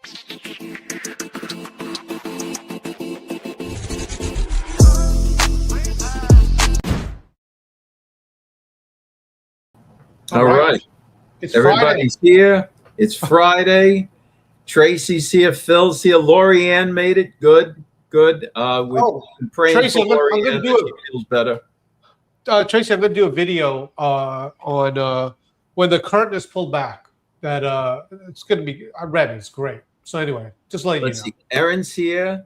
All right. It's Everybody's Friday. here. It's Friday. Tracy's here. Phil's here. Lori Ann made it. Good. We've been praying Tracy, for Lori I'm gonna Ann do that it. she feels better. Tracy, I'm going to do a video on when the curtain is pulled back. That it's going to be. I read it. It's great. So anyway, just letting Let's you know. see. Erin's here.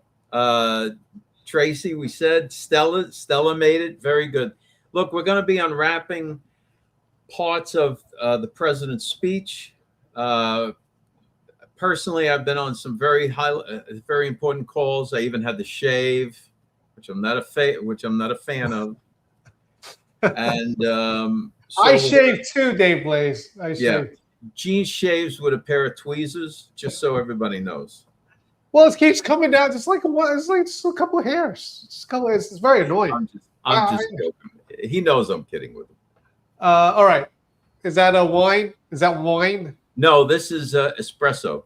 Tracy, we said. Stella made it. Very good. Look, we're going to be unwrapping parts of the president's speech. Personally, I've been on some very important calls. I even had to shave, which I'm not a fan of. And so, I shaved too, Dave Blaze. I shaved. Yeah. Gene shaves with a pair of tweezers, just so everybody knows. Well, it keeps coming down. It's like just a couple of hairs. It's very annoying. I'm just joking. He knows I'm kidding with him. All right. Is that a wine? Is that wine? No, this is espresso.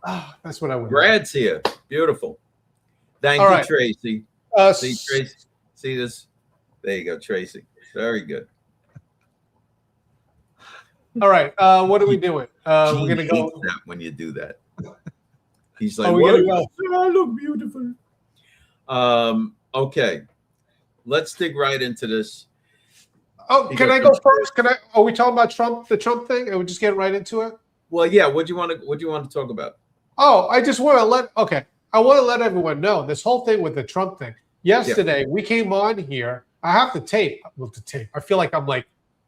Oh, that's what I would. Brad's here. Beautiful. Thank All you, right. Tracy. See, Tracy. See this? There you go, Tracy. Very good. All right. What are we doing? We're Gene gonna go. hates that when you do that. He's like, we "What? gonna go? I look beautiful." Okay, let's dig right into this. Oh, can I go first? Are we talking about Trump, the Trump thing? And we're just getting right into it? Well, yeah. What do you want to talk about? Oh, I just want to I want to let everyone know this whole thing with the Trump thing. Yesterday, we came on here. I have the tape. Well, the tape. I feel like I'm like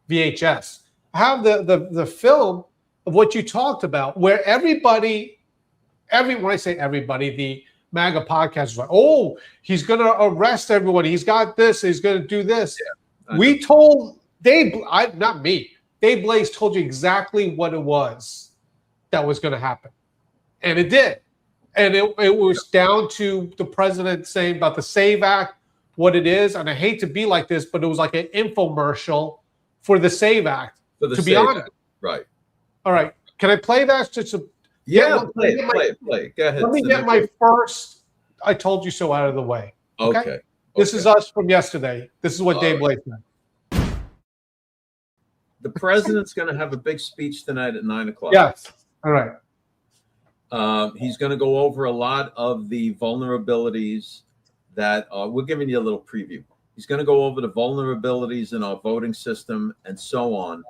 VHS. I have the film of what you talked about, where when I say everybody, the MAGA podcast is like, oh, he's going to arrest everyone. He's got this. He's going to do this. Yeah, we told not me. Dave Blaze told you exactly what it was that was going to happen, and it did. And it was down to the president saying about the SAVE Act, what it is. And I hate to be like this, but it was like an infomercial for the SAVE Act. To be honest, right? All right. Can I play that? Play it. Go ahead. Let me get my first "I told you so" out of the way. Okay. This is us from yesterday. This is what Dave Blake said. The president's going to have a big speech tonight at 9:00. Yes. All right. He's going to go over a lot of the vulnerabilities that we're giving you a little preview. He's going to go over the vulnerabilities in our voting system and so on,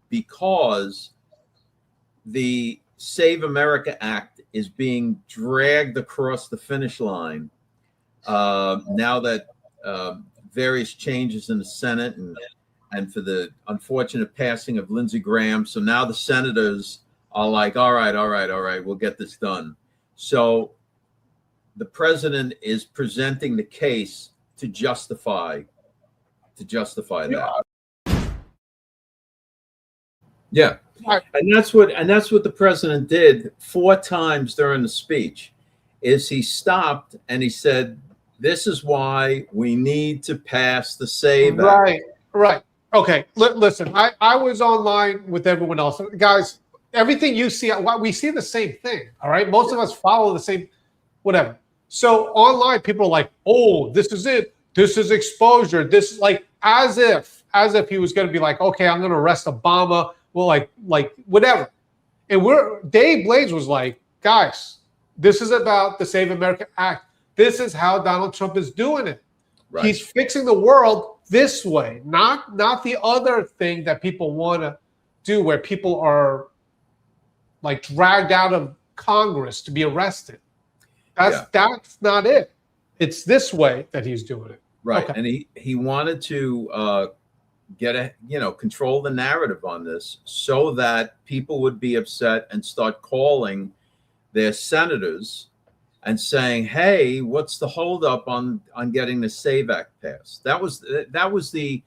because the Save America Act is being dragged across the finish line now that various changes in the Senate and for the unfortunate passing of Lindsey Graham. So now the senators are like, all right, we'll get this done. So the president is presenting the case to justify that. Yeah. And that's what the president did 4 times during the speech. Is he stopped and he said, this is why we need to pass the SAVE Act. Right. Okay. Listen, I was online with everyone else. Guys, everything you see, we see the same thing. All right. Most of us follow the same, whatever. So online, people are like, oh, this is it. This is exposure. This is like as if he was going to be like, okay, I'm going to arrest Obama. Well, like whatever. And Dave Blaze was like, guys, this is about the Save America Act. This is how Donald Trump is doing it. Right. He's fixing the world this way, not the other thing that people want to do, where people are like dragged out of Congress to be arrested. That's not it. It's this way that he's doing it. Right. Okay. And he wanted to control the narrative on this so that people would be upset and start calling their senators and saying, hey, what's the holdup on getting the SAVE Act passed? That was the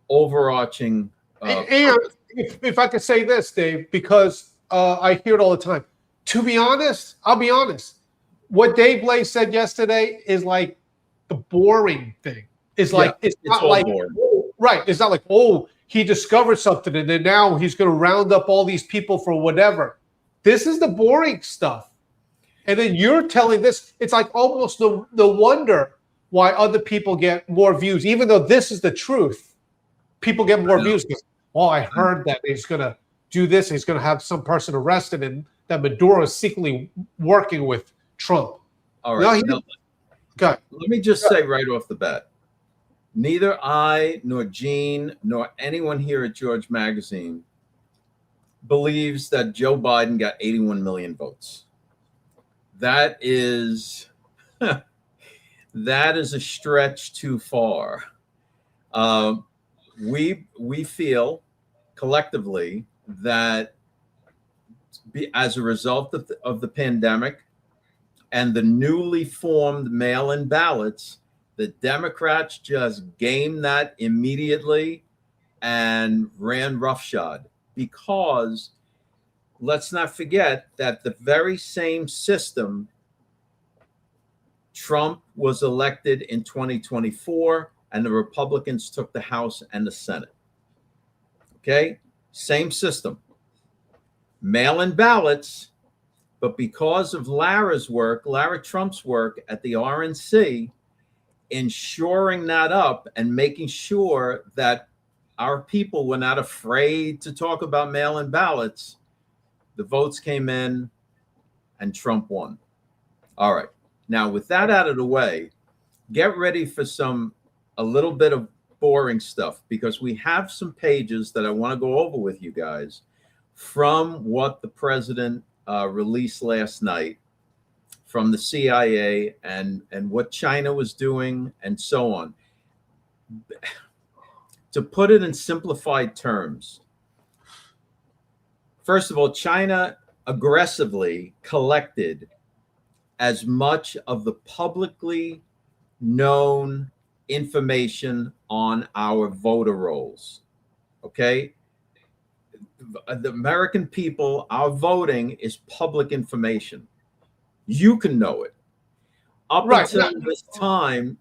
overarching. And if I could say this, Dave, because I hear it all the time. To be honest, I'll be honest. What Dave Blaze said yesterday is like the boring thing. It's not like boring. Right. It's not like, oh, he discovered something and then now he's going to round up all these people for whatever. This is the boring stuff. And then you're telling this. It's like almost no wonder why other people get more views, even though this is the truth. People get more views because, oh, I heard that he's going to do this. He's going to have some person arrested, and that Maduro is secretly working with Trump. All right. No, let me just say right off the bat, neither I nor Gene nor anyone here at George Magazine believes that Joe Biden got 81 million votes. That is that is a stretch too far. We feel collectively that as a result of the pandemic and the newly formed mail-in ballots, the Democrats just gamed that immediately and ran roughshod, because let's not forget that the very same system Trump was elected in 2024, and the Republicans took the House and the Senate. Okay, same system, mail-in ballots, but because of Lara Trump's work at the RNC, in shoring that up and making sure that our people were not afraid to talk about mail-in ballots, the votes came in and Trump won. All right. Now, with that out of the way, get ready for a little bit of boring stuff, because we have some pages that I want to go over with you guys from what the president released last night from the CIA and what China was doing and so on. To put it in simplified terms, first of all, China aggressively collected as much of the publicly known information on our voter rolls. Okay? The American people, our voting is public information. You can know it. Up until this time,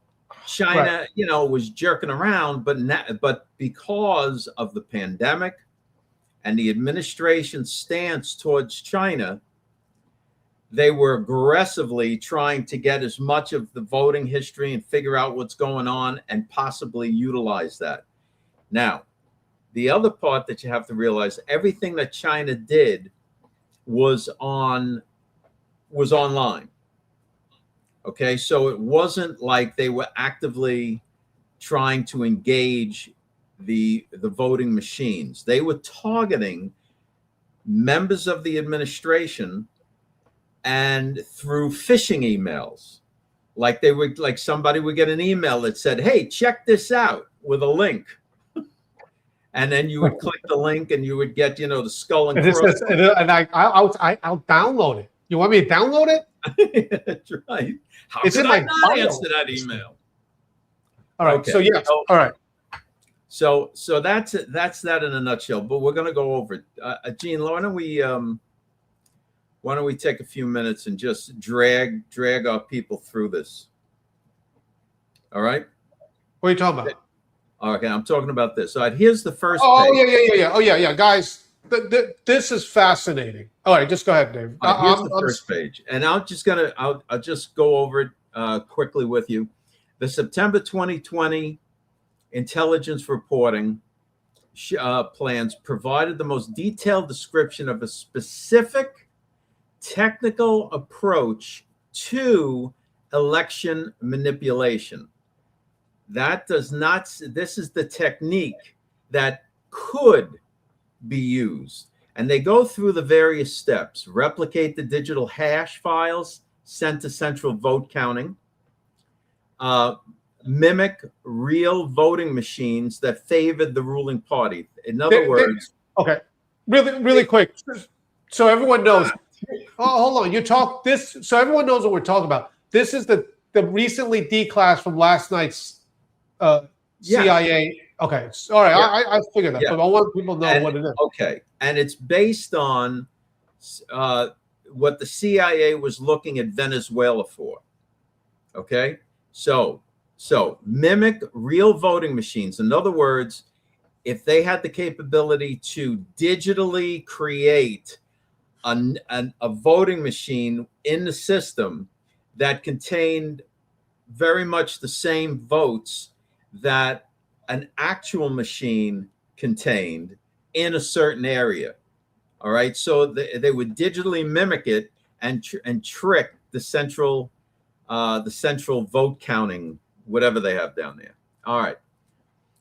China, was jerking around, but because of the pandemic and the administration's stance towards China, they were aggressively trying to get as much of the voting history and figure out what's going on and possibly utilize that. Now, the other part that you have to realize, everything that China did was online. Okay, so it wasn't like they were actively trying to engage the voting machines. They were targeting members of the administration, and through phishing emails, like somebody would get an email that said, "Hey, check this out," with a link, and then you would click the link and you would get the skull and crossbones. And I'll download it. You want me to download it? That's right. How it's could in I my not bio. answer that email? All right. Okay. So yeah. All right. So that's that in a nutshell. But we're going to go over it. Gene, why don't we take a few minutes and just drag our people through this? All right. What are you talking about? Okay, I'm talking about this. All right. Here's the first. Page. Yeah. Oh yeah, guys. This is fascinating. All right, just go ahead, Dave. Here's the first page, and I'll just go over it quickly with you. The September 2020 intelligence reporting plans provided the most detailed description of a specific technical approach to election manipulation. This is the technique that could be used. And they go through the various steps: replicate the digital hash files sent to central vote counting, mimic real voting machines that favored the ruling party. In other words, okay, really quick, so everyone knows. Hold on, so everyone knows what we're talking about. This is the recently declassed from last night's CIA. Okay, all right, yeah. I figured that, but I want people to know what it is. Okay, and it's based on what the CIA was looking at Venezuela for. Okay, so mimic real voting machines. In other words, if they had the capability to digitally create a voting machine in the system that contained very much the same votes that an actual machine contained in a certain area. All right, so they would digitally mimic it and trick the central vote counting, whatever they have down there. All right,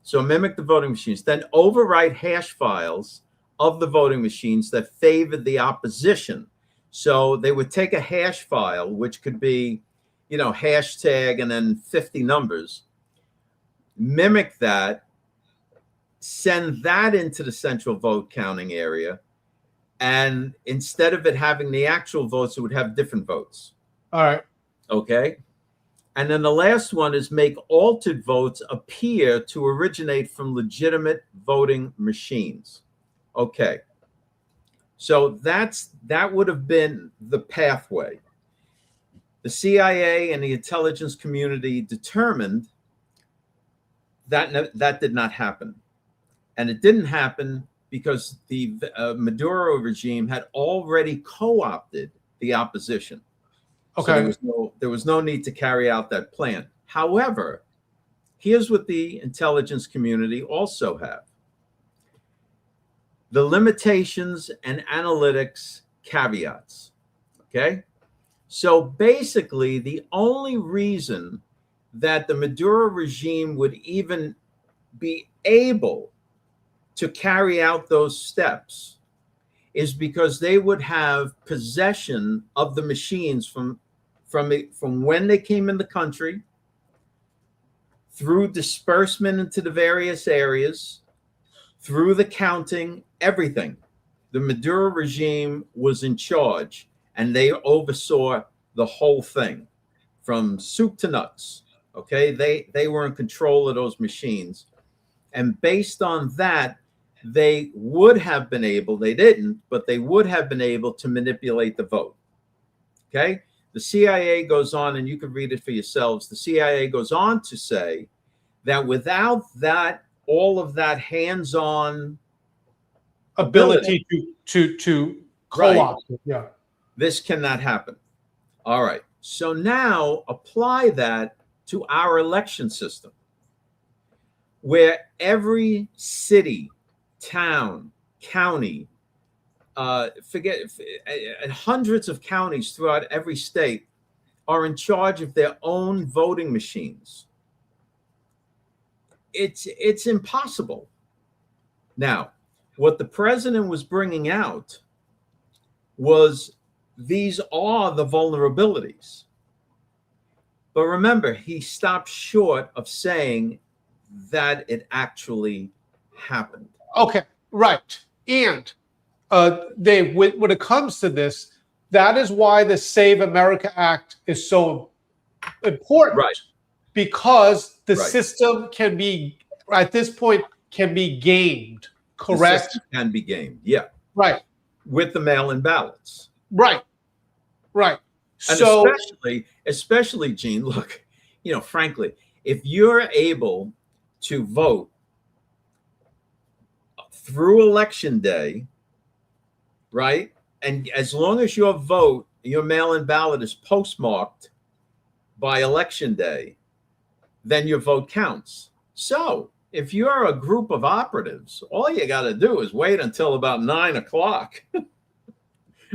so mimic the voting machines, then overwrite hash files of the voting machines that favored the opposition. So they would take a hash file, which could be, hashtag and then 50 numbers, mimic that, send that into the central vote counting area, and instead of it having the actual votes, it would have different votes. All right. Okay. And then the last one is make altered votes appear to originate from legitimate voting machines. Okay. So that would have been the pathway. The CIA and the intelligence community determined that that did not happen. And it didn't happen because the Maduro regime had already co-opted the opposition. Okay. So there was no need to carry out that plan. However, here's what the intelligence community also have: the limitations and analytics caveats. Okay. So basically, the only reason that the Maduro regime would even be able to carry out those steps is because they would have possession of the machines from when they came in the country, through disbursement into the various areas, through the counting, everything. The Maduro regime was in charge, and they oversaw the whole thing from soup to nuts. Okay, they were in control of those machines, and based on that, they would have been able, they didn't, but they would have been able to manipulate the vote. Okay, the CIA goes on, and you can read it for yourselves. The CIA goes on to say that without that, all of that hands-on ability to co-opt it. Yeah. This cannot happen. All right. So now apply that to our election system, where every city, town, county, hundreds of counties throughout every state are in charge of their own voting machines. It's impossible. Now, what the president was bringing out was these are the vulnerabilities. But remember, he stopped short of saying that it actually happened. Okay, right. And Dave, when it comes to this, that is why the Save America Act is so important. Right. Because the system can be, at this point, can be gamed. Correct? The system can be gamed, yeah. Right. With the mail-in ballots. Right. Right. And so especially, Gene, look, frankly, if you're able to vote through election day, right? And as long as your vote, your mail-in ballot is postmarked by election day, then your vote counts. So if you're a group of operatives, all you got to do is wait until about 9 o'clock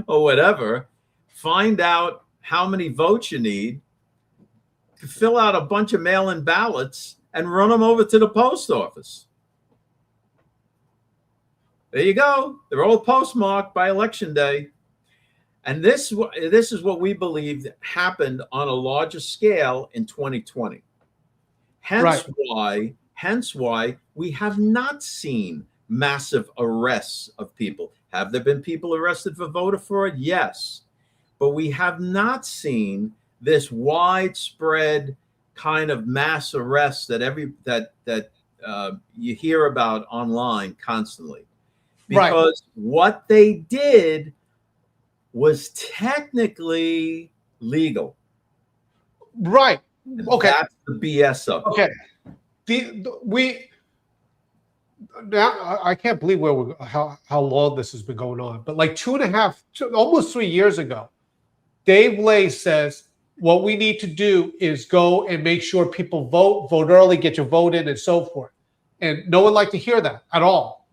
or whatever, find out how many votes you need, fill out a bunch of mail-in ballots, and run them over to the post office. There you go. They're all postmarked by election day. And this is what we believe happened on a larger scale in 2020. Hence why we have not seen massive arrests of people. Have there been people arrested for voter fraud? Yes. But we have not seen this widespread kind of mass arrests that you hear about online constantly. Because what they did was technically legal. Right. And okay. that's the BS of it. Okay. now I can't believe how long this has been going on, but like 2.5, almost 3 years ago, Dave Lay says what we need to do is go and make sure people vote early, get your vote in, and so forth. And no one liked to hear that at all.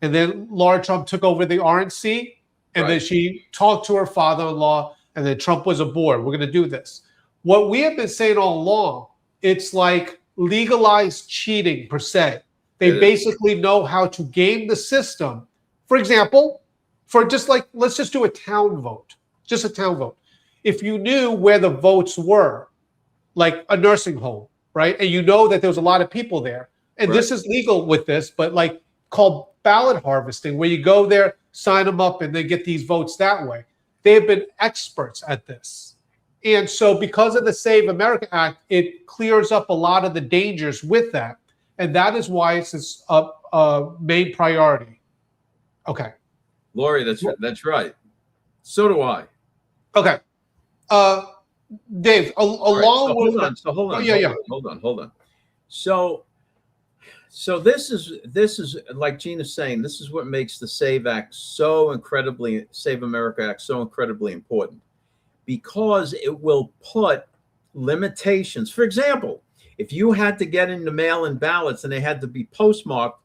And then Laura Trump took over the RNC, and then she talked to her father-in-law, and then Trump was aboard. We're going to do this. What we have been saying all along, it's like legalized cheating per se. They basically know how to game the system. For example, let's just do a town vote, just a town vote. If you knew where the votes were, like a nursing home, right? And you know that there was a lot of people there, and this is legal with this, but like called ballot harvesting, where you go there, sign them up, and then get these votes that way. They have been experts at this. And so because of the Save America Act, it clears up a lot of the dangers with that. And that is why it's this main priority. Okay. Lori, that's right. So do I. Okay. Dave, hold on. So this is like Gina's saying, this is what makes the Save America Act so incredibly important, because it will put limitations. For example, if you had to get into mail-in ballots and they had to be postmarked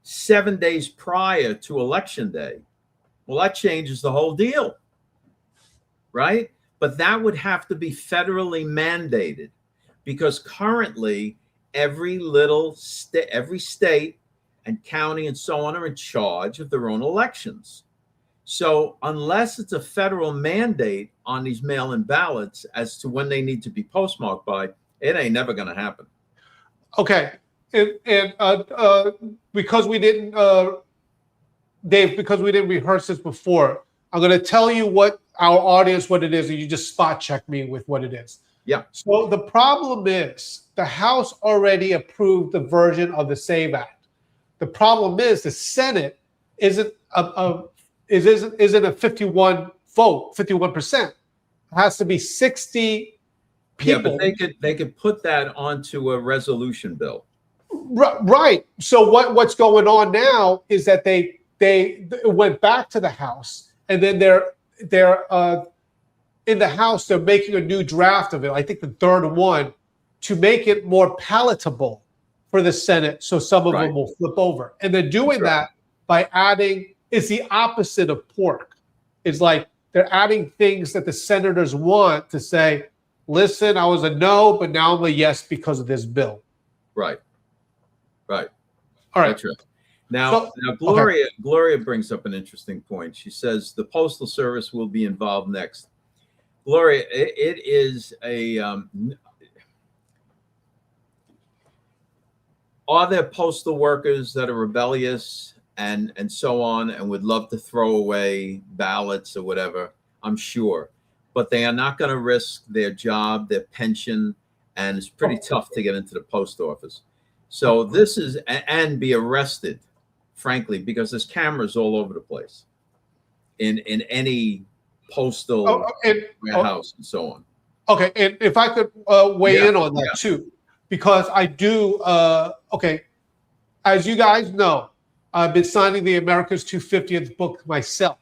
7 days prior to Election Day, well, that changes the whole deal, right? But that would have to be federally mandated, because currently every state and county and so on are in charge of their own elections. So unless it's a federal mandate on these mail-in ballots as to when they need to be postmarked by, it ain't never going to happen. Okay. And because we didn't, Dave, because we didn't rehearse this before, I'm going to tell you what it is, and you just spot check me with what it is. Yeah. So the problem is the House already approved the version of the Save Act. The problem is the Senate isn't a 51 vote, 51%. It has to be 60 people. Yeah, but they could put that onto a resolution bill. Right. So what's going on now is that they went back to the House, and then they're in the House, they're making a new draft of it. I think the third one, to make it more palatable for the Senate, so some of them will flip over. And they're doing that by adding, it's the opposite of pork. It's like they're adding things that the senators want to say, listen, I was a no, but now I'm a yes because of this bill. Right. All right. That's right. Now Gloria brings up an interesting point. She says the Postal Service will be involved next. Gloria, it is are there postal workers that are rebellious and so on and would love to throw away ballots or whatever? I'm sure, but they are not going to risk their job, their pension, and it's pretty tough to get into the post office. So this is, and be arrested, frankly, because there's cameras all over the place in any postal warehouse and so on. Okay, and if I could weigh in on that too, because I do, as you guys know, I've been signing the America's 250th book myself.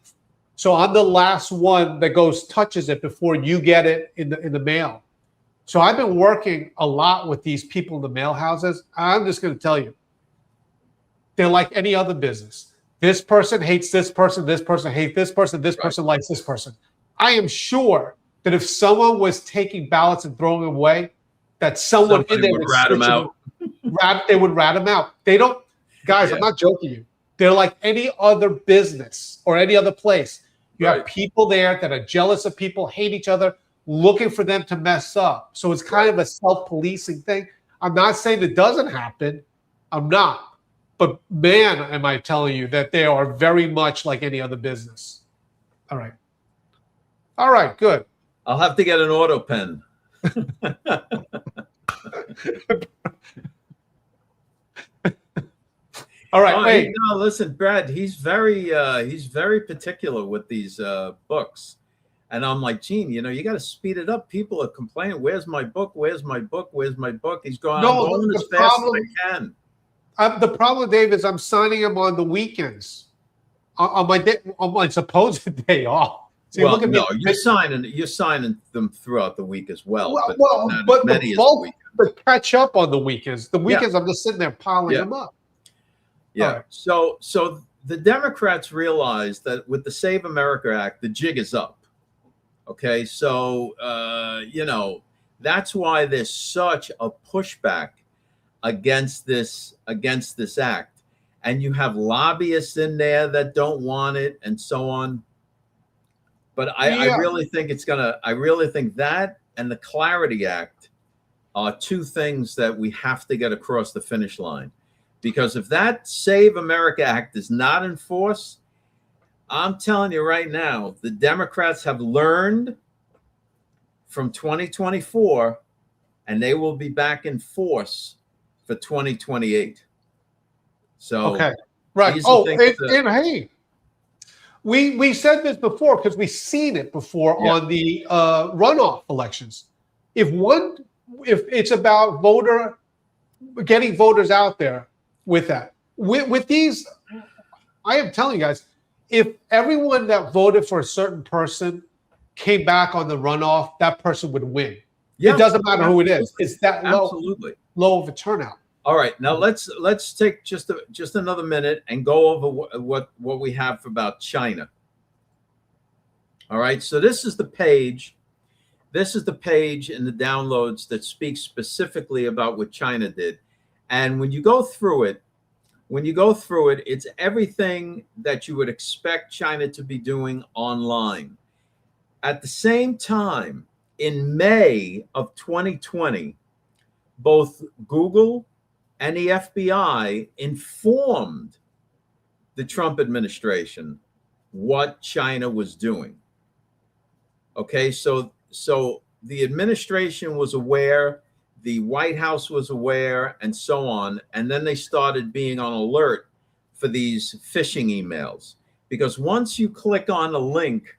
So I'm the last one that touches it before you get it in the mail. So I've been working a lot with these people in the mail houses. I'm just going to tell you, they're like any other business. This person hates this person hates this person, this person likes this person. I am sure that if someone was taking ballots and throwing them away, that someone in there would rat them out. They would rat them out. They don't, guys, I'm not joking you. They're like any other business or any other place. You have people there that are jealous of people, hate each other, looking for them to mess up. So it's kind of a self-policing thing. I'm not saying it doesn't happen. I'm not. But man, am I telling you that they are very much like any other business. All right. All right, good. I'll have to get an auto pen. All right. No, listen, Brad, he's very particular with these books. And I'm like, Gene, you got to speed it up. People are complaining. Where's my book? Where's my book? Where's my book? He's going, I'm going as fast as I can. The problem, Dave, is I'm signing them on the weekends, on my supposed day off. So Well, look at no, me. you're signing them throughout the week as well, but Well, not but as many the as the bulk, weekend. the catch up on the weekends. The Yeah. weekends, I'm just sitting there piling Yeah. them up. Yeah. All right. So the Democrats realize that with the Save America Act, the jig is up. Okay, so that's why there's such a pushback against this act, and you have lobbyists in there that don't want it, and so on. But I really think I really think that and the Clarity Act are two things that we have to get across the finish line, because if that Save America Act is not enforced, I'm telling you right now, the Democrats have learned from 2024, and they will be back in force for 2028. So, okay, right. Oh, and hey, we said this before because we've seen it before on the runoff elections. If it's about getting voters out there with that, with these, I am telling you guys, if everyone that voted for a certain person came back on the runoff, that person would win. Yeah, it doesn't matter who it is. It's that low of a turnout. All right, now let's take just another minute and go over what we have about China. All right, so this is the page. This is the page in the downloads that speaks specifically about what China did. And when you go through it, it's everything that you would expect China to be doing online. At the same time, in May of 2020, both Google and the FBI informed the Trump administration what China was doing. Okay, so the administration was aware, the White House was aware, and so on. And then they started being on alert for these phishing emails. Because once you click on a link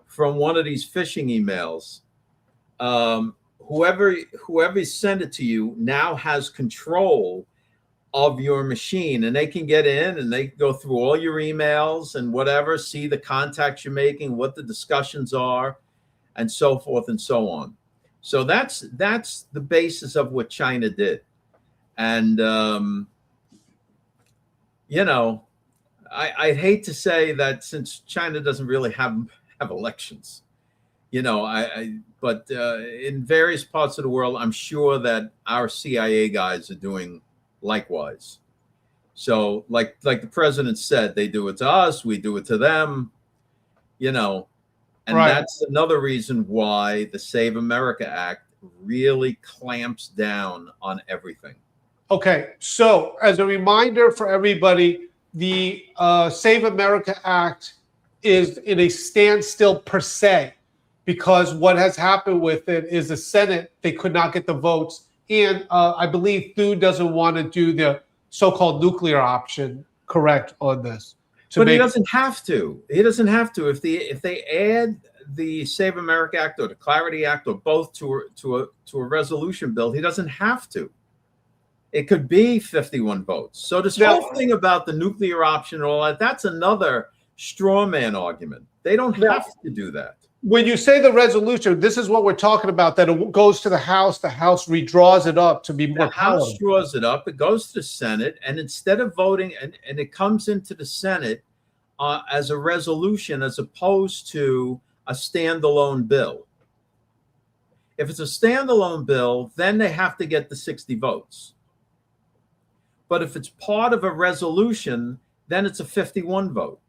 from one of these phishing emails, whoever sent it to you now has control of your machine, and they can get in and they can go through all your emails and whatever, see the contacts you're making, what the discussions are, and so forth and so on. So that's the basis of what China did. And I'd hate to say that, since China doesn't really have elections, but in various parts of the world, I'm sure that our CIA guys are doing likewise. So like the president said, they do it to us, we do it to them, and that's another reason why the Save America Act really clamps down on everything. Okay, so as a reminder for everybody, the Save America Act is in a standstill per se, because what has happened with it is the Senate, they could not get the votes. And I believe Thu doesn't want to do the so-called nuclear option correct on this. But he doesn't have to. He doesn't have to. If they add the Save America Act or the Clarity Act or both to a resolution bill, he doesn't have to. It could be 51 votes. So this whole thing about the nuclear option and all that, that's another straw man argument. They don't have to do that. When you say the resolution, this is what we're talking about, that it goes to the House redraws it up to be more powerful. The House draws it up, it goes to the Senate, and instead of voting, and it comes into the Senate as a resolution as opposed to a standalone bill. If it's a standalone bill, then they have to get the 60 votes. But if it's part of a resolution, then it's a 51 vote.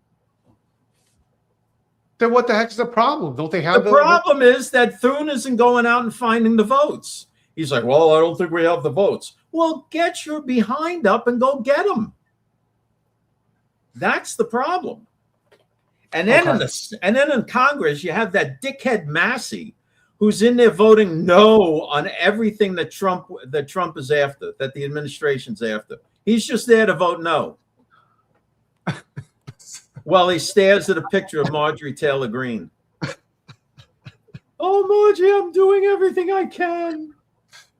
Then what the heck is the problem? Don't they have the problem is that Thune isn't going out and finding the votes. He's like, well, I don't think we have the votes. Well, get your behind up and go get them. That's the problem. And then in Congress, you have that dickhead Massey, who's in there voting no on everything that Trump is after, that the administration's after. He's just there to vote no. While he stares at a picture of Marjorie Taylor Greene. Oh, Margie, I'm doing everything I can.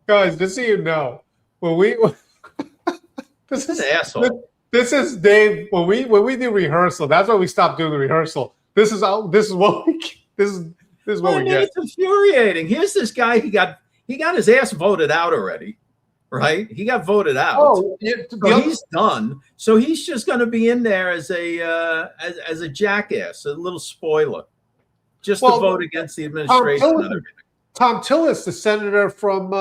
Guys, just so you know, when This He's is an asshole. this is Dave. When we do rehearsal, that's why we stopped doing the rehearsal. This is what we this is what Well, I we mean, get. it's infuriating. Here's this guy. He got his ass voted out already, right? He got voted out. Oh, yeah, so he's done. So he's just going to be in there as a as a jackass, a little spoiler, just to vote against the administration and everything. Tom Tillis, the senator from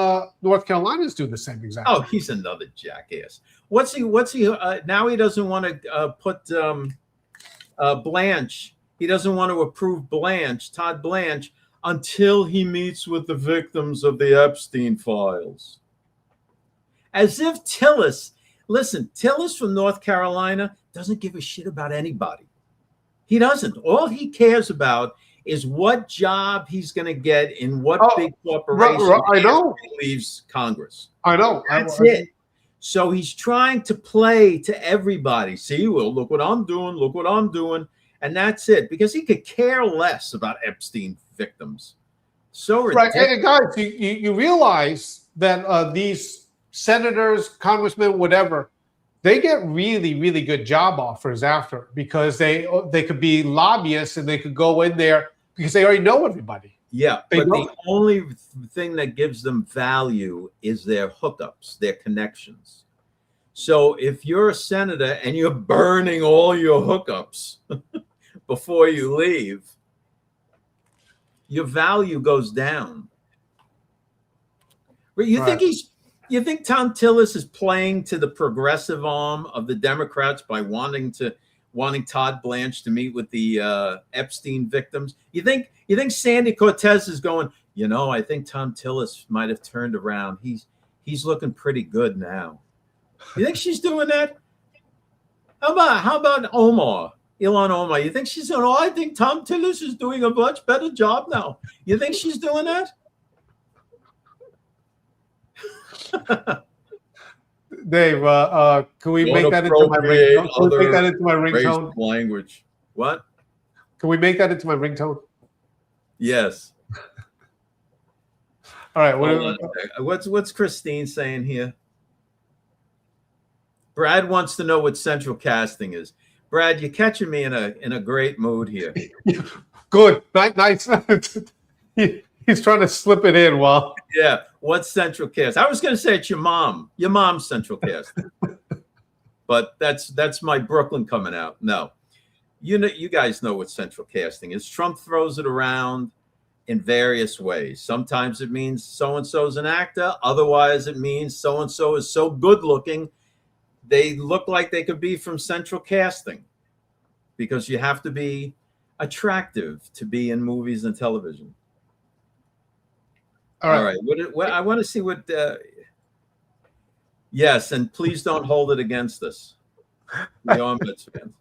North Carolina, is doing the same exact. Oh, he's another jackass. What's he? Now he doesn't want to put Blanche. He doesn't want to approve Todd Blanche, until he meets with the victims of the Epstein files. As if Tillis from North Carolina doesn't give a shit about anybody. He doesn't. All he cares about is what job he's going to get in what big corporation I know. he leaves Congress. I know. That's it. So he's trying to play to everybody. See, well, look what I'm doing. Look what I'm doing. And that's it. Because he could care less about Epstein victims. So ridiculous. Right. And guys, you realize that these senators, congressmen, whatever, they get really, really good job offers after, because they could be lobbyists and they could go in there because they already know everybody. Yeah, but the only thing that gives them value is their hookups, their connections. So if you're a senator and you're burning all your hookups before you leave, your value goes down. You think Tom Tillis is playing to the progressive arm of the Democrats by wanting Todd Blanche to meet with the Epstein victims? You think Sandy Cortez is going, I think Tom Tillis might have turned around. He's looking pretty good now. You think she's doing that? How about Ilhan Omar? You think she's saying, I think Tom Tillis is doing a much better job now. You think she's doing that? Dave, can we make that into my ringtone? Can we make that into my ringtone? Language. What? Can we make that into my ringtone? Yes. All right. What's Christine saying here? Brad wants to know what central casting is. Brad, you're catching me in a great mood here. Good. Nice. He's trying to slip it in while. Yeah. What's central cast? I was going to say it's your mom. Your mom's central cast. But that's my Brooklyn coming out. No. You guys know what central casting is. Trump throws it around in various ways. Sometimes it means so-and-so is an actor. Otherwise, it means so-and-so is so good looking, they look like they could be from central casting, because you have to be attractive to be in movies and television. All right. What I want to see what. Yes, and please don't hold it against us. We are Mets fans.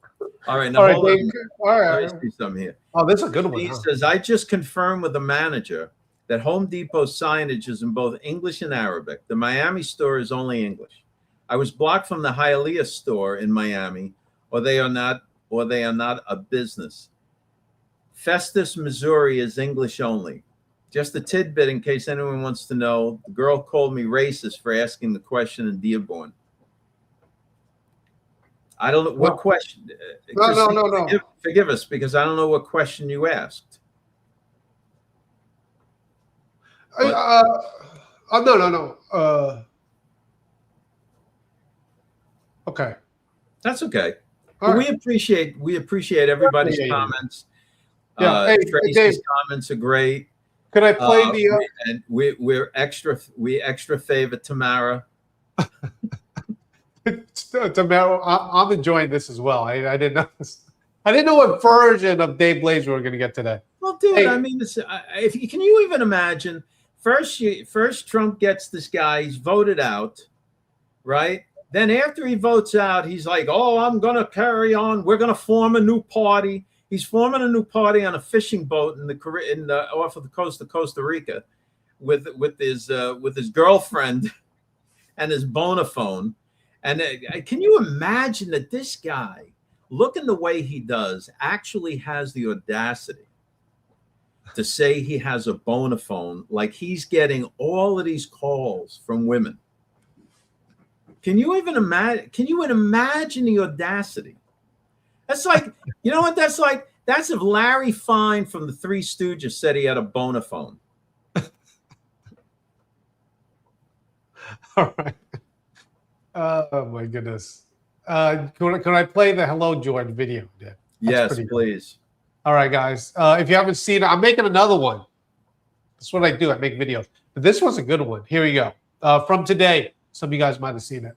All right, now hold on. All right. Let me see something here. Oh, this is a good one. He says, I just confirmed with the manager that Home Depot signage is in both English and Arabic. The Miami store is only English. I was blocked from the Hialeah store in Miami, or they are not a business. Festus, Missouri is English only. Just a tidbit in case anyone wants to know. The girl called me racist for asking the question in Dearborn. I don't know what question. No. Forgive us, because I don't know what question you asked. No. Okay. That's okay. But we appreciate everybody's comments. Yeah. Tracy's Dave, comments are great. Could I play the? And we extra favor Tamara. Tamara, I'm enjoying this as well. I didn't know this. I didn't know what version of Dave Blaze we were going to get today. Well, dude, I mean, can you even imagine? First Trump gets this guy. He's voted out, right? Then after he votes out, he's like, "Oh, I'm going to carry on. We're going to form a new party." He's forming a new party on a fishing boat off of the coast of Costa Rica, with his girlfriend and his bonaphone. And can you imagine that this guy, looking the way he does, actually has the audacity to say he has a bonaphone, like he's getting all of these calls from women. Can you even imagine? Can you imagine the audacity? That's like, you know what that's like? That's if Larry Fine from the Three Stooges said he had a bonaphone. All right. Oh my goodness. Can I play the Hello George video? That's yes, please. All right, guys. If you haven't seen it, I'm making another one. That's what I do. I make videos. But this one's a good one. Here we go. From today. Some of you guys might have seen it.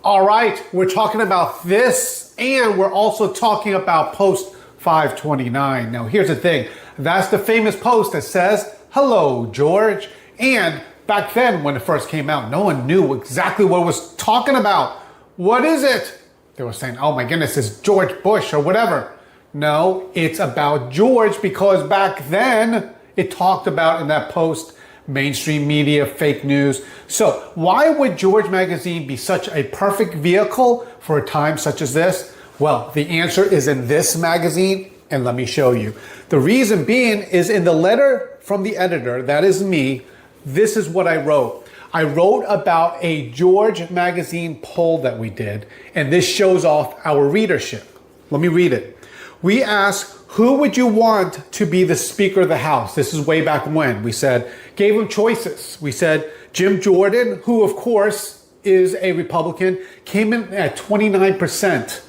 All right. We're talking about this, and we're also talking about post 529. Now, here's the thing. That's the famous post that says, "Hello, George." And back then, when it first came out, no one knew exactly what it was talking about. What is it? They were saying, oh my goodness, it's George Bush or whatever. No, it's about George, because back then it talked about in that post mainstream media, fake news. So why would George Magazine be such a perfect vehicle for a time such as this? Well, the answer is in this magazine, and let me show you. The reason being is in the letter from the editor, that is me. This is what I wrote. I wrote about a George Magazine poll that we did, and this shows off our readership. Let me read it. We asked, who would you want to be the Speaker of the House? This is way back when. We said, gave them choices. We said, Jim Jordan, who of course is a Republican, came in at 29%.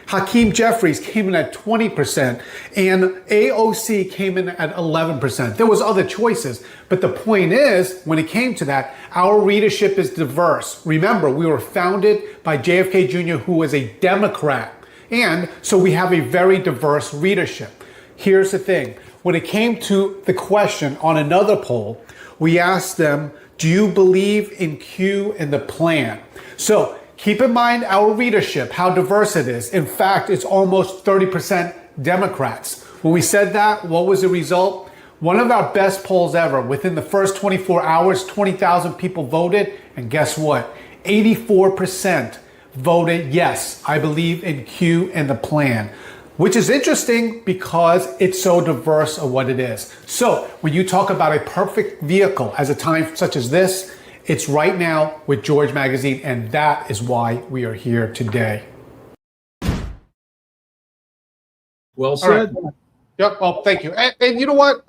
Hakeem Jeffries came in at 20%, and AOC came in at 11%. There was other choices, but the point is, when it came to that, our readership is diverse. Remember, we were founded by JFK Jr., who was a Democrat, and so we have a very diverse readership. Here's the thing. When it came to the question on another poll, we asked them, do you believe in Q and the plan? So keep in mind our readership, how diverse it is. In fact, it's almost 30% Democrats. When we said that, what was the result? One of our best polls ever. Within the first 24 hours, 20,000 people voted. And guess what? 84% voted yes, I believe in Q and the plan. Which is interesting because it's so diverse of what it is. So when you talk about a perfect vehicle as a time such as this, it's right now with George Magazine, and that is why we are here today. Well said. Right. Yep. Well, thank you. And you know what?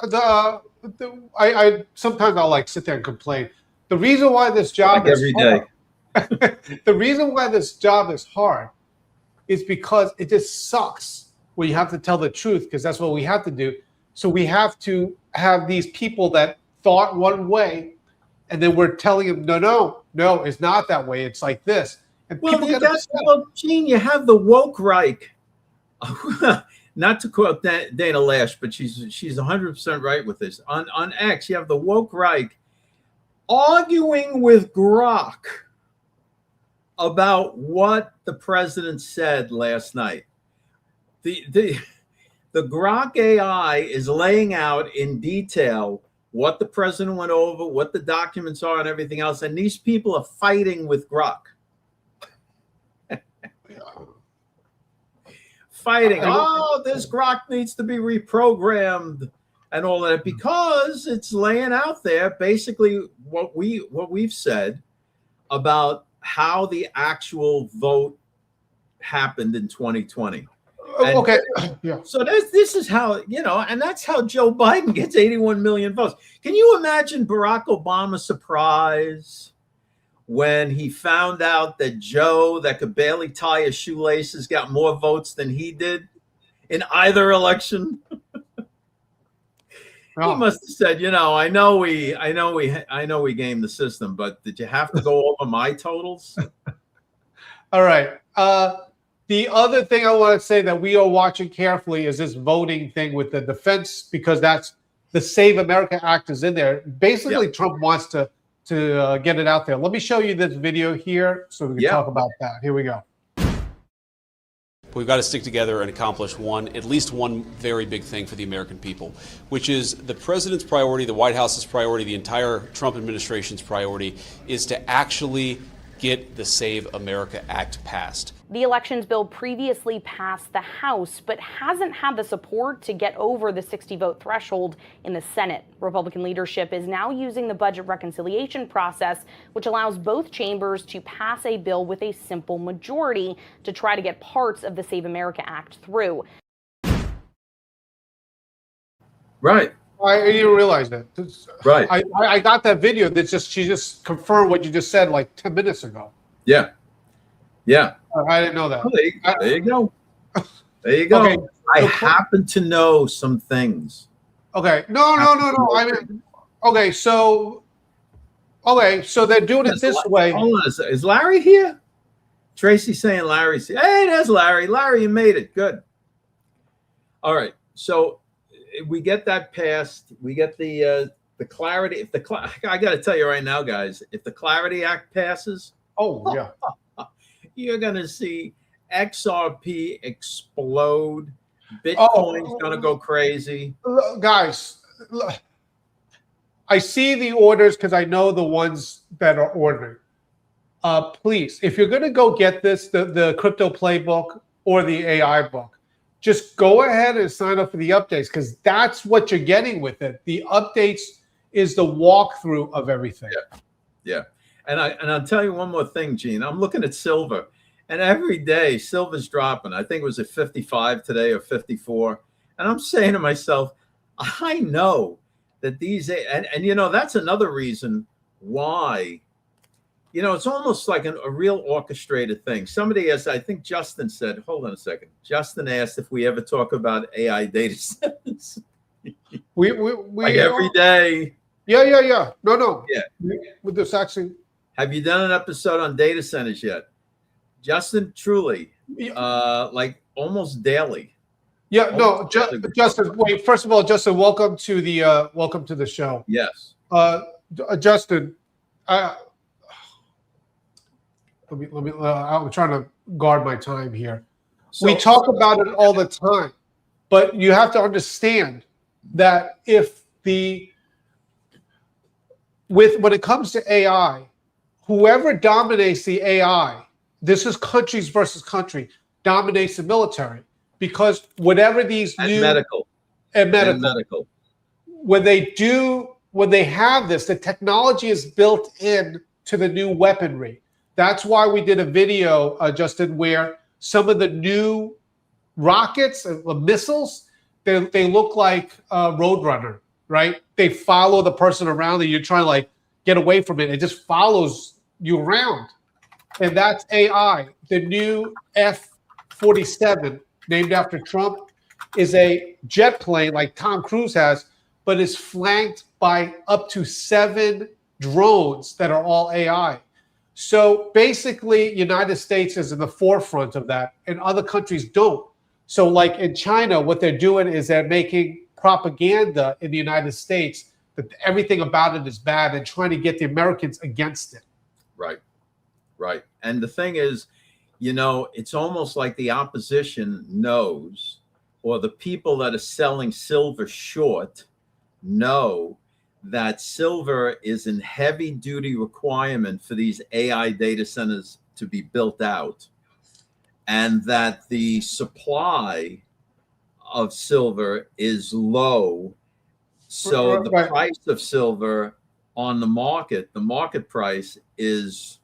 I sometimes I'll like sit there and complain. The reason why this job like is every hard, day. the reason why this job is hard is because it just sucks when you have to tell the truth, because that's what we have to do. So we have to have these people that thought one way, and then we're telling them, no, it's not that way. It's like this. And well, Gene, you have the woke Reich. Not to quote Dana Lash, but she's 100% right with this. On X, you have the woke Reich arguing with Grok about what the president said last night. The Grok AI is laying out in detail what the president went over, what the documents are, and everything else. And these people are fighting with Grok. Fighting. Oh, this Grok needs to be reprogrammed and all that, because it's laying out there basically what we've said about how the actual vote happened in 2020. And okay. Yeah. So this is how, and that's how Joe Biden gets 81 million votes. Can you imagine Barack Obama's surprise when he found out that Joe, that could barely tie his shoelaces, got more votes than he did in either election? He must have said, I know we gamed the system, but did you have to go over my totals? All right. The other thing I want to say that we are watching carefully is this voting thing with the defense, because that's the Save America Act is in there. Basically, yep. Trump wants to get it out there. Let me show you this video here so we can talk about that. Here we go. We've got to stick together and accomplish at least one very big thing for the American people, which is the president's priority, the White House's priority, the entire Trump administration's priority is to actually get the Save America Act passed. The elections bill previously passed the House, but hasn't had the support to get over the 60-vote threshold in the Senate. Republican leadership is now using the budget reconciliation process, which allows both chambers to pass a bill with a simple majority to try to get parts of the Save America Act through. Right. I didn't realize that. Right. I got that video. She just confirmed what you just said like 10 minutes ago. Yeah. Yeah. I didn't know that. Oh, there you go. There you go. Okay. I happen to know some things. Okay. No. I mean, okay. So they're doing it this way. Hold on. Is Larry here? Tracy's saying Larry's here. Hey, there's Larry. Larry, you made it. Good. All right. So we get that passed. We get the clarity. I got to tell you right now, guys, if the Clarity Act passes, oh yeah, you're gonna see XRP explode. Bitcoin's gonna go crazy. Guys, I see the orders because I know the ones that are ordering. Please, if you're gonna go get this, the crypto playbook or the AI book, just go ahead and sign up for the updates because that's what you're getting with it. The updates is the walkthrough of everything. Yeah. And I'll tell you one more thing, Gene. I'm looking at silver, and every day silver's dropping. I think it was at 55 today or 54. And I'm saying to myself, I know that these and you know that's another reason why. You know, it's almost like a real orchestrated thing. Somebody asked, I think Justin said, hold on a second. Justin asked if we ever talk about AI data centers. We like every day. Yeah. No. Yeah. With this actually. Have you done an episode on data centers yet? Justin, truly, like almost daily. Yeah, no, Justin. Wait, first of all, Justin, welcome to the show. Yes. Justin, let me. I'm trying to guard my time here. We talk about it all the time, but you have to understand that when it comes to AI, whoever dominates the AI, this is countries versus country, dominates the military because whatever these new medical, when they have this, the technology is built in to the new weaponry. That's why we did a video, Justin, where some of the new rockets and missiles, they look like Roadrunner, right? They follow the person around and you're trying to like get away from it. It just follows you around. And that's AI. The new F-47, named after Trump, is a jet plane like Tom Cruise has, but is flanked by up to 7 drones that are all AI. So basically, United States is in the forefront of that, and other countries don't. So like in China, what they're doing is they're making propaganda in the United States that everything about it is bad and trying to get the Americans against it. Right. And the thing is, you know, it's almost like the opposition knows, or the people that are selling silver short know that silver is in heavy duty requirement for these AI data centers to be built out, and that the supply of silver is low. So the price of silver on the market price is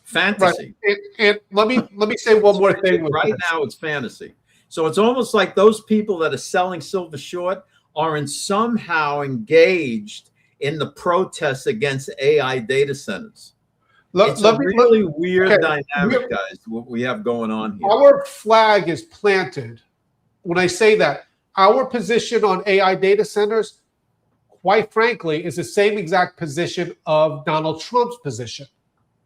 fantasy. Right. And let me say one more thing. Right now it's fantasy. So it's almost like those people that are selling silver short are somehow engaged in the protests against AI data centers. It's a really weird dynamic, guys, what we have going on here. Our flag is planted. When I say that, our position on AI data centers, quite frankly, is the same exact position of Donald Trump's position.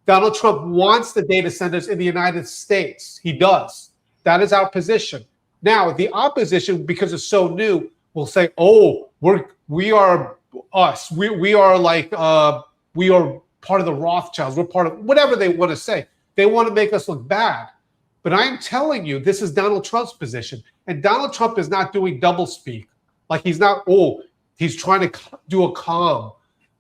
Donald Trump wants the data centers in the United States. He does. That is our position. Now, the opposition, because it's so new, will say, "Oh, we are us. We are like we are part of the Rothschilds. We're part of whatever they want to say. They want to make us look bad." But I'm telling you, this is Donald Trump's position, and Donald Trump is not doing doublespeak. Like he's not. Oh, he's trying to do a calm.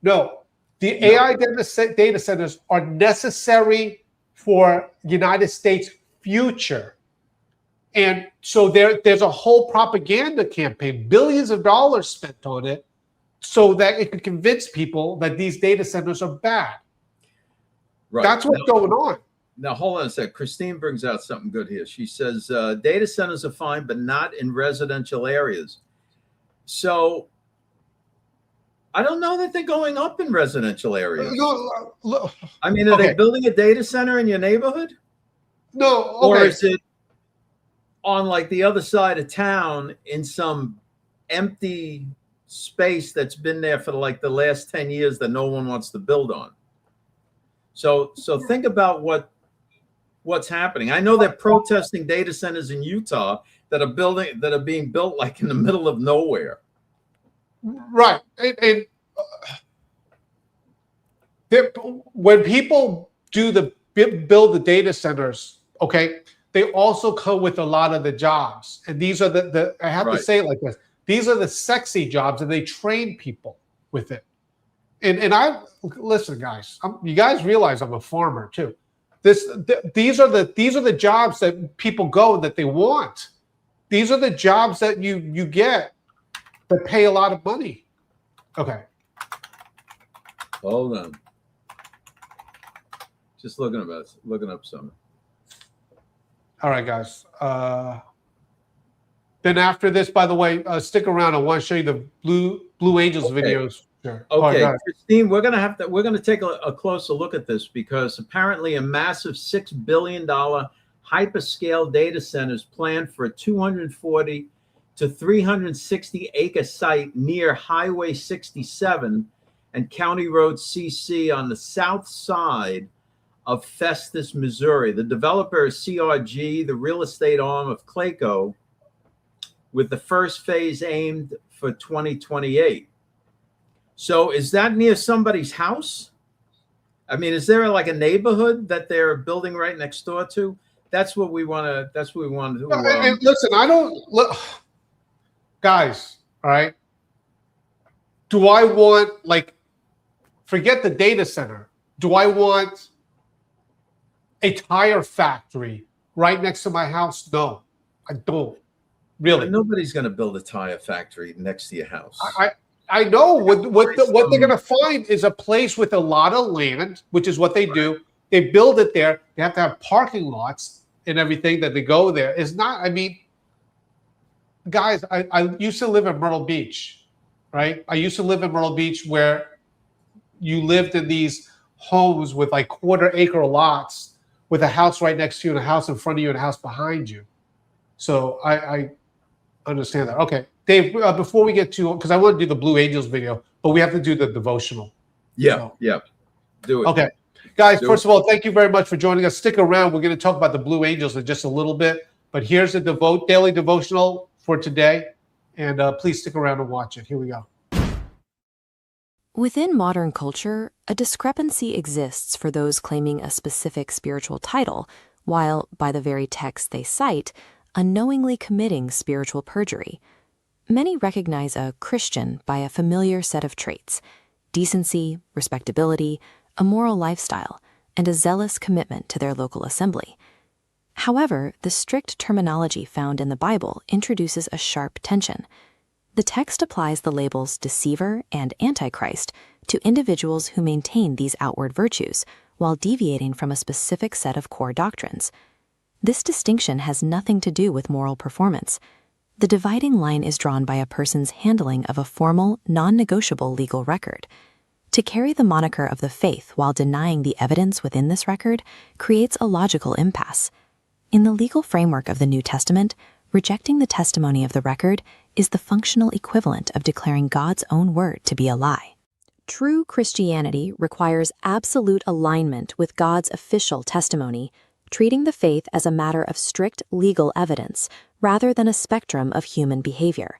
No, The AI data centers are necessary for United States future. And so there's a whole propaganda campaign, billions of dollars spent on it, so that it could convince people that these data centers are bad. Right. That's what's going on. Now, hold on a sec. Christine brings out something good here. She says, data centers are fine, but not in residential areas. So I don't know that they're going up in residential areas. No, I mean, are they building a data center in your neighborhood? No. Or is it on like the other side of town in some empty space that's been there for like the last 10 years that no one wants to build on? So think about what's happening. I know they're protesting data centers in Utah that are being built like in the middle of nowhere. Right. And when people build the data centers, okay, they also come with a lot of the jobs. And these are I have to say it like this. These are the sexy jobs, and they train people with it. And I listen, guys. You guys realize I'm a farmer too. These are the jobs that people go that they want. These are the jobs that you get that pay a lot of money. Okay. Hold on. Just looking up something. All right, guys. Then after this, by the way, stick around. I want to show you the Blue Angels videos. Sure. Okay, Christine, we're gonna take a closer look at this, because apparently a massive $6 billion hyperscale data center is planned for a 240 to 360 acre site near Highway 67 and County Road CC on the south side of Festus, Missouri. The developer is CRG, the real estate arm of Clayco, with the first phase aimed for 2028. So is that near somebody's house? I mean, is there like a neighborhood that they're building right next door to? That's what we want to. That's what we want to do. And listen, I don't look, guys. All right. Do I want, like, forget the data center? Do I want a tire factory right next to my house? No, I don't. Really, but nobody's going to build a tire factory next to your house. I know what they're going to find is a place with a lot of land, which is what they do. They build it there. They have to have parking lots and everything that they go there. It's not, I mean, guys, I used to live in Myrtle Beach, right? I used to live in Myrtle Beach, where you lived in these homes with like quarter-acre lots with a house right next to you and a house in front of you and a house behind you. So I understand that. Okay. Dave, before we get to, because I want to do the Blue Angels video, but we have to do the devotional. Yeah, yeah. Do it. Okay. Guys, first of all, thank you very much for joining us. Stick around. We're going to talk about the Blue Angels in just a little bit. But here's the daily devotional for today. And please stick around and watch it. Here we go. Within modern culture, a discrepancy exists for those claiming a specific spiritual title, while, by the very text they cite, unknowingly committing spiritual perjury. Many recognize a Christian by a familiar set of traits: decency, respectability, a moral lifestyle, and a zealous commitment to their local assembly. However, the strict terminology found in the Bible introduces a sharp tension. The text applies the labels deceiver and antichrist to individuals who maintain these outward virtues while deviating from a specific set of core doctrines. This distinction has nothing to do with moral performance. The dividing line is drawn by a person's handling of a formal, non-negotiable legal record. To carry the moniker of the faith while denying the evidence within this record creates a logical impasse. In the legal framework of the New Testament, rejecting the testimony of the record is the functional equivalent of declaring God's own word to be a lie. True Christianity requires absolute alignment with God's official testimony, treating the faith as a matter of strict legal evidence rather than a spectrum of human behavior.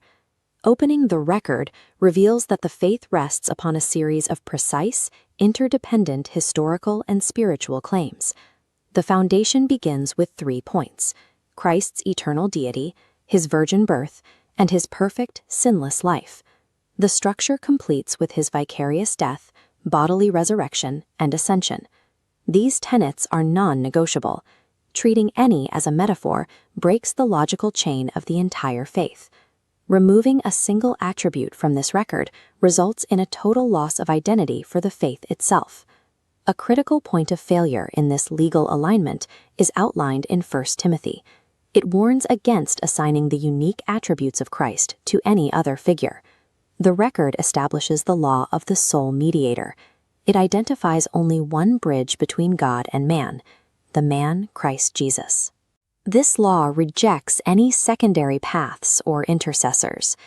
Opening the record reveals that the faith rests upon a series of precise, interdependent historical and spiritual claims. The foundation begins with 3 points: Christ's eternal deity, his virgin birth, and his perfect, sinless life. The structure completes with his vicarious death, bodily resurrection, and ascension. These tenets are non-negotiable. Treating any as a metaphor breaks the logical chain of the entire faith. Removing a single attribute from this record results in a total loss of identity for the faith itself. A critical point of failure in this legal alignment is outlined in 1 Timothy. It warns against assigning the unique attributes of Christ to any other figure. The record establishes the law of the sole mediator. It identifies only one bridge between God and man, the man Christ Jesus. This law rejects any secondary paths or intercessors.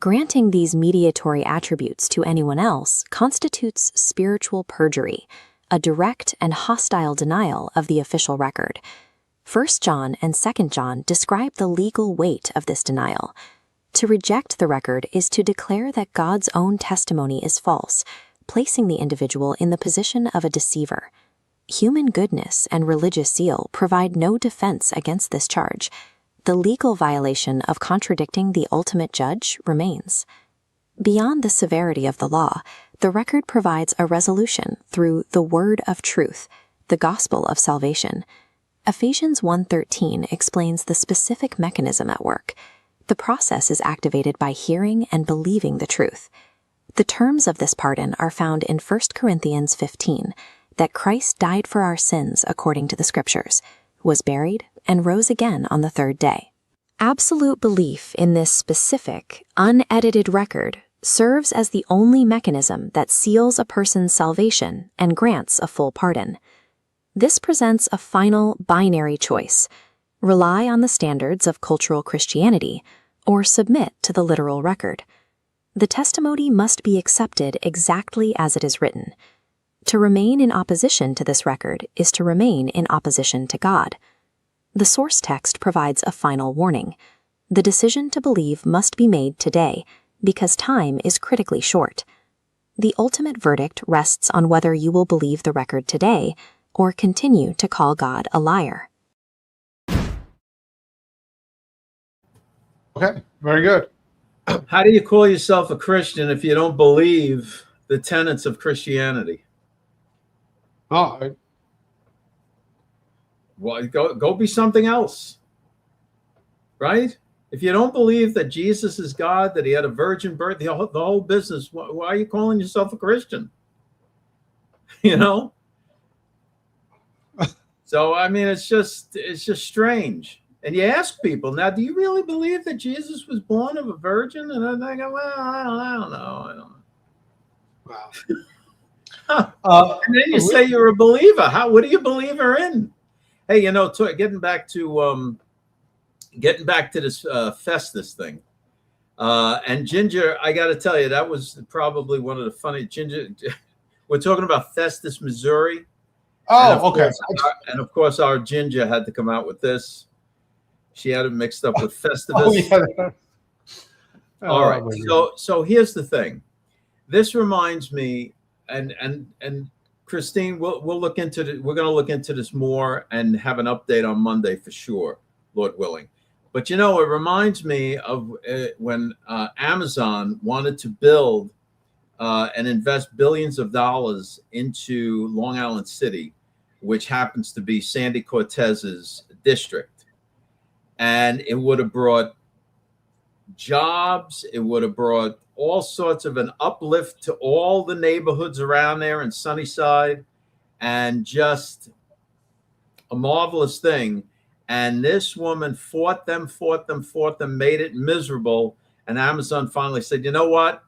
Granting these mediatory attributes to anyone else constitutes spiritual perjury, a direct and hostile denial of the official record. 1 John and 2 John describe the legal weight of this denial. To reject the record is to declare that God's own testimony is false, placing the individual in the position of a deceiver. Human goodness and religious zeal provide no defense against this charge. The legal violation of contradicting the ultimate judge remains. Beyond the severity of the law, the record provides a resolution through the word of truth, the gospel of salvation. Ephesians 1:13 explains the specific mechanism at work. The process is activated by hearing and believing the truth. The terms of this pardon are found in 1 Corinthians 15, that Christ died for our sins according to the Scriptures, was buried, and rose again on the third day. Absolute belief in this specific, unedited record serves as the only mechanism that seals a person's salvation and grants a full pardon. This presents a final binary choice: rely on the standards of cultural Christianity or submit to the literal record. The testimony must be accepted exactly as it is written. To remain in opposition to this record is to remain in opposition to God. The source text provides a final warning. The decision to believe must be made today, because time is critically short. The ultimate verdict rests on whether you will believe the record today or continue to call God a liar. Okay, very good. How do you call yourself a Christian if you don't believe the tenets of Christianity? Oh, Well, go be something else, right? If you don't believe that Jesus is God, that he had a virgin birth, the whole business, why are you calling yourself a Christian? You know? So, I mean, it's just strange. And you ask people, now, do you really believe that Jesus was born of a virgin? And I think, well, I don't know. wow. And then you say you're a believer. What do you believe her in? Hey, you know, getting back to this Festus thing, and Ginger, I got to tell you, that was probably one of the funny. Ginger, we're talking about Festus, Missouri. Oh, okay. And of course, our Ginger had to come out with this. She had it mixed up with Festivus. Oh, yeah. All right. So here's the thing. This reminds me, and Christine, we're going to look into this more and have an update on Monday for sure, Lord willing. But, you know, it reminds me of when Amazon wanted to build and invest billions of dollars into Long Island City, which happens to be Sandy Cortez's district. And it would have brought jobs. It would have brought all sorts of an uplift to all the neighborhoods around there in Sunnyside, and just a marvelous thing. And this woman fought them, made it miserable. And Amazon finally said, you know what?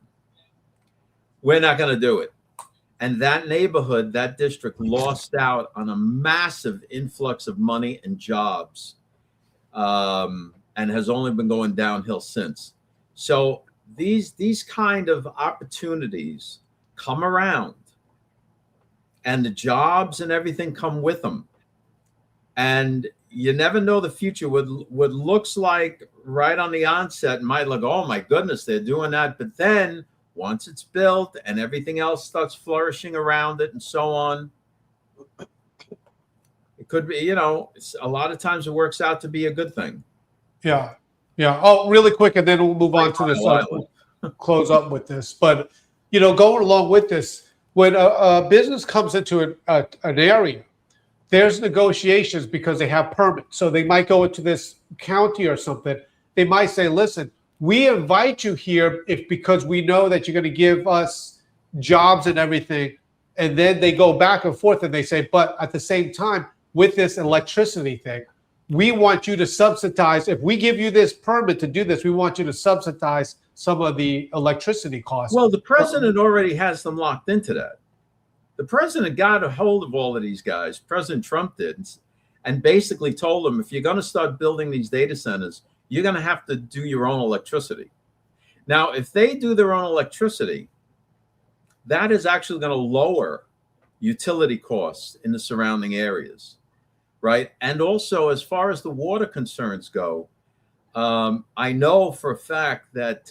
We're not going to do it. And that neighborhood, that district, lost out on a massive influx of money and jobs, and has only been going downhill since. So these kind of opportunities come around, and the jobs and everything come with them. And you never know the future. What looks like right on the onset might look, oh my goodness, they're doing that. But then once it's built and everything else starts flourishing around it and so on, it could be, you know, a lot of times it works out to be a good thing. Yeah. Oh, really quick, and then we'll move on to this. Close up with this. But, you know, going along with this, when a business comes into an area, there's negotiations because they have permits. So they might go into this county or something. They might say, listen, we invite you here because we know that you're going to give us jobs and everything. And then they go back and forth and they say, but at the same time, with this electricity thing, we want you to subsidize. If we give you this permit to do this, we want you to subsidize some of the electricity costs. Well, the president already has them locked into that. The president got a hold of all of these guys. President Trump did, and basically told them, if you're going to start building these data centers, you're going to have to do your own electricity. Now, if they do their own electricity, that is actually going to lower utility costs in the surrounding areas, right? And also, as far as the water concerns go, I know for a fact that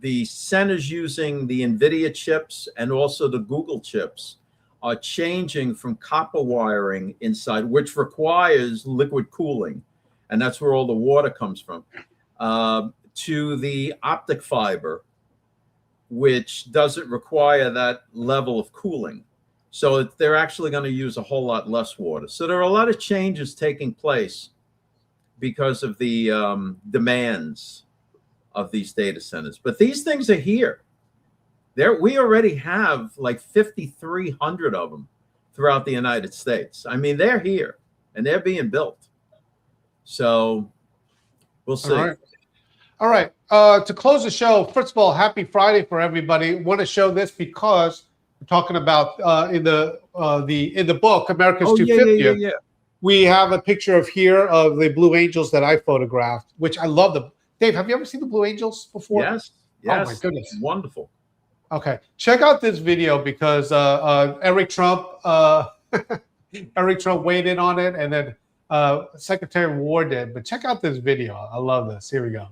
the centers using the NVIDIA chips and also the Google chips are changing from copper wiring inside, which requires liquid cooling, and that's where all the water comes from, to the optic fiber, which doesn't require that level of cooling. So they're actually going to use a whole lot less water. So there are a lot of changes taking place because of the demands of these data centers. But these things are here. We already have like 5,300 of them throughout the United States. I mean, they're here and they're being built. So we'll see. All right. To close the show, first of all, happy Friday for everybody. Want to show this because we're talking about in the book America's 250th. Yeah. We have a picture of the Blue Angels that I photographed, which I love them. Dave, have you ever seen the Blue Angels before? Yes. Oh my goodness, wonderful. Okay, check out this video because Eric Trump weighed in on it, and then Secretary of War did. But check out this video. I love this. Here we go.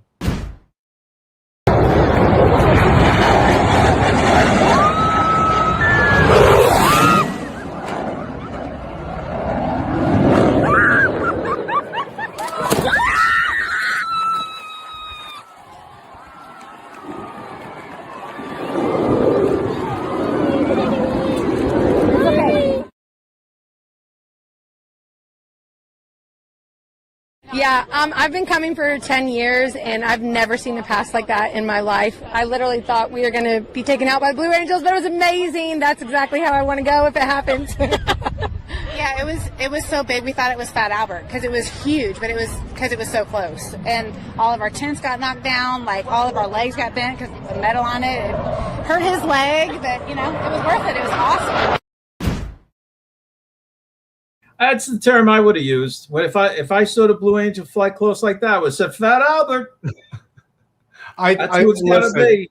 Yeah, I've been coming for 10 years, and I've never seen a pass like that in my life. I literally thought we were going to be taken out by Blue Angels, but it was amazing. That's exactly how I want to go if it happens. Yeah, it was so big. We thought it was Fat Albert because it was huge, but it was because it was so close. And all of our tents got knocked down, like all of our legs got bent because the metal on it. It hurt his leg, but it was worth it. It was awesome. That's the term I would have used. If I saw the Blue Angel fly close like that, I would have said Fat Albert. That's who it's gotta be.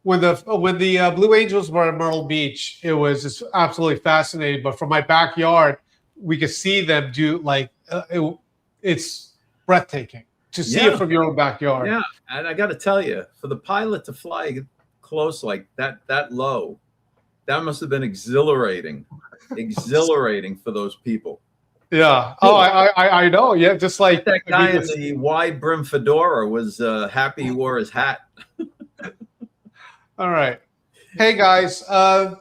When the Blue Angels were at Myrtle Beach, it was just absolutely fascinating. But from my backyard, we could see them do it's breathtaking to see it from your own backyard. Yeah, and I got to tell you, for the pilot to fly close like that low, that must have been exhilarating for those people. Yeah. Oh, I know. Yeah, just like that guy in the wide brim fedora was happy he wore his hat. All right. Hey guys,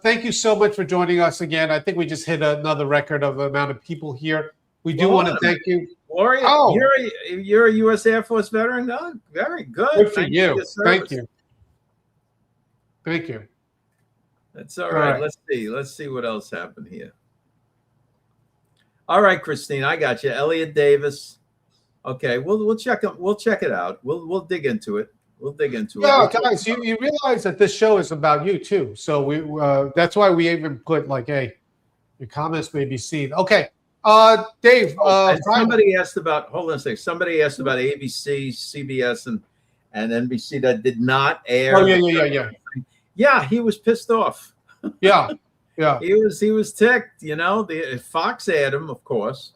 thank you so much for joining us again. I think we just hit another record of the amount of people here. We do want to thank you. Gloria, you're a U.S. Air Force veteran? Oh, very good. Good for you. Thank you. Thank you. That's all right. Let's see what else happened here. All right, Christine, I got you. Elliot Davis. Okay, we'll check it out. We'll dig into it. Yeah, guys, you realize that this show is about you too. So we that's why we even put like, hey, your comments may be seen. Okay, Dave. Somebody asked about. Hold on a second. Somebody asked about ABC, CBS, and NBC that did not air. Oh yeah. Yeah, he was pissed off. Yeah. He was ticked. The Fox aired him, of course,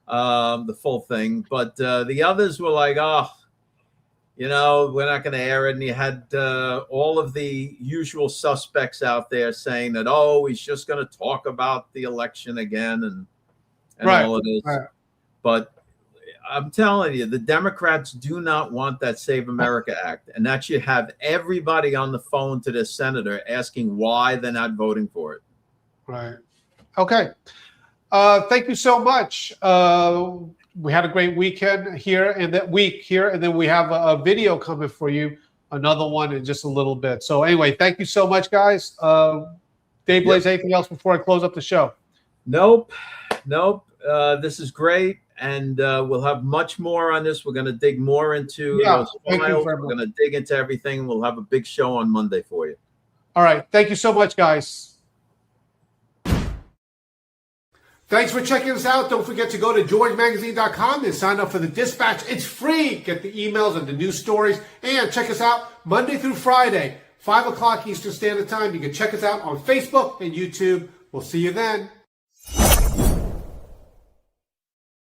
the full thing, but the others were like, oh, we're not going to air it. And you had all of the usual suspects out there saying that, oh, he's just going to talk about the election again and all of this. Right. But I'm telling you, the Democrats do not want that Save America Act, and that should have everybody on the phone to the senator asking why they're not voting for it. Right. Okay. Thank you so much. We had a great weekend here and that week here, and then we have a video coming for you, another one in just a little bit. So anyway, thank you so much, guys. Dave Blaze, anything else before I close up the show? Nope. This is great, and we'll have much more on this. We're going to dig more into those files. We're going to dig into everything. We'll have a big show on Monday for you. All right. Thank you so much, guys. Thanks for checking us out. Don't forget to go to georgemagazine.com and sign up for the Dispatch. It's free. Get the emails and the news stories. And check us out Monday through Friday, 5 o'clock Eastern Standard Time. You can check us out on Facebook and YouTube. We'll see you then.